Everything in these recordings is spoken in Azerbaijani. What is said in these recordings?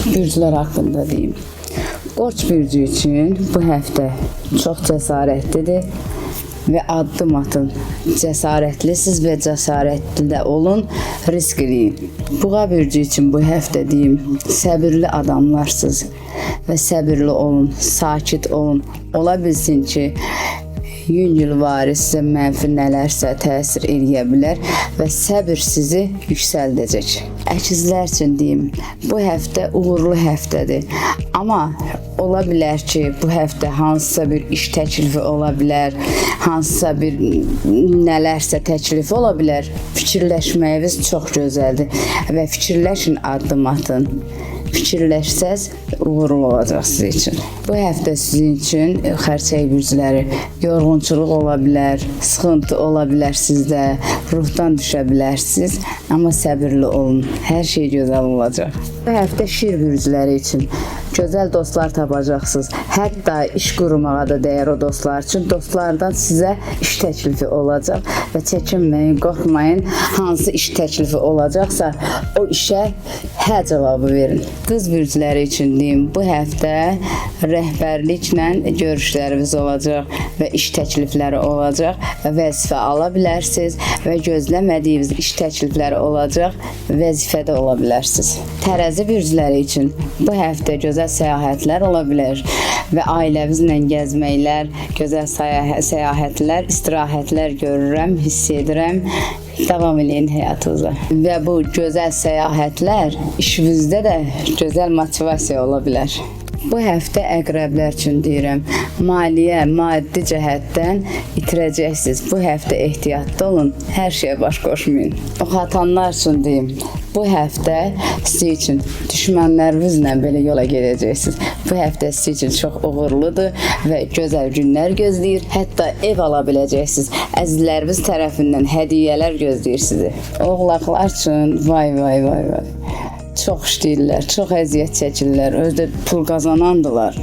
Bürclər haqqında deyim. Qoç bürcü üçün bu həftə çox cəsarətlidir və addım atın. Cəsarətlisiniz və cəsarətli də olun, risk eləyin. Buğa bürcü üçün bu həftə deyim, səbirli adamlarsınız və səbirli olun, sakit olun. Ola bilsin ki, yüngül var sizə mənfi nələrsə təsir eləyə bilər və səbir sizi yüksəldəcək. Əkizlər üçün deyim, bu həftə uğurlu həftədir. Amma ola bilər ki, bu həftə hansısa bir iş təklifi ola bilər, hansısa bir nələrsə təklifi ola bilər. Fikirləşməyiniz çox gözəldir və fikirləşin, addım atın. Fikirləşsəz uğurlu olacaq sizin üçün. Bu həftə sizin üçün xərçəy bürcləri, yorğunçuluq ola bilər, sıxıntı ola bilər sizdə, ruhdan düşə bilərsiniz, amma səbirli olun, hər şey gözəl olacaq. Bu həftə şir bürcləri üçün gözəl dostlar tapacaqsınız. Hətta iş qurmağa da dəyər o dostlar üçün. Dostlardan sizə iş təklifi olacaq və çəkinməyin, qorxmayın. Hansı iş təklifi olacaqsa o işə hə cavabı verin. Qız bürcləri üçün deyim, bu həftə rəhbərliklə görüşləriniz olacaq və iş təklifləri olacaq və vəzifə ala bilərsiniz və gözləmədiyiniz iş təklifləri olacaq, vəzifədə ola bilərsiniz. Tərəzi bürcləri üçün bu həftə gözəl səyahətlər ola bilər və ailəmizlə gəzməklər, gözəl səyahətlər, istirahətlər görürəm, hiss edirəm. Davam eləyin həyatınıza. Və bu gözəl səyahətlər işinizdə də gözəl motivasiya ola bilər. Bu həftə əqrəblər üçün deyirəm, maliyyə, maddi cəhətdən itirəcəksiniz. Bu həftə ehtiyatlı olun, hər şeyə baş qoşmayın. Oxatanlar üçün deyim, bu həftə sizin üçün düşmənlərinizlə belə yola gedəcəksiniz. Bu həftə sizin üçün çox uğurludur və gözəl günlər gözləyir. Hətta ev ala biləcəksiniz. Əzizləriniz tərəfindən hədiyyələr gözləyir sizi. Oğlaqlar üçün vay. Çox işləyirlər, çox əziyyət çəkirlər, özdə pul qazanandılar.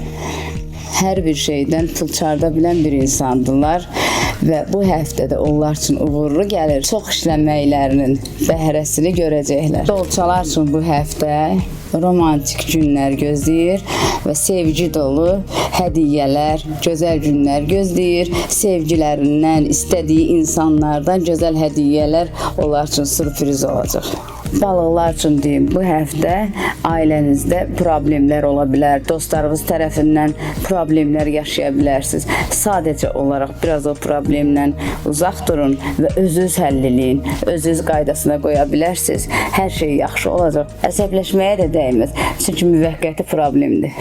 Hər bir şeydən pul çıxarda bilən bir insandılar və bu həftədə onlar üçün uğurlu gəlir. Çox işləməklərinin bəhrəsini görəcəklər. Dolçalar üçün bu həftə romantik günlər gözləyir və sevgi dolu hədiyyələr, gözəl günlər gözləyir. Sevgilərindən, istədiyi insanlardan gözəl hədiyyələr onlar üçün sürpriz olacaq. Balıqlar üçün deyim, bu həftə ailənizdə problemlər ola bilər, dostlarınız tərəfindən problemlər yaşaya bilərsiniz. Sadəcə olaraq biraz o problemdən uzaq durun və özünüz həll eləyin, özünüz qaydasına qoya bilərsiniz. Hər şey yaxşı olacaq. Əsəbləşməyə də dəyməz, çünki müvəqqəti problemdir.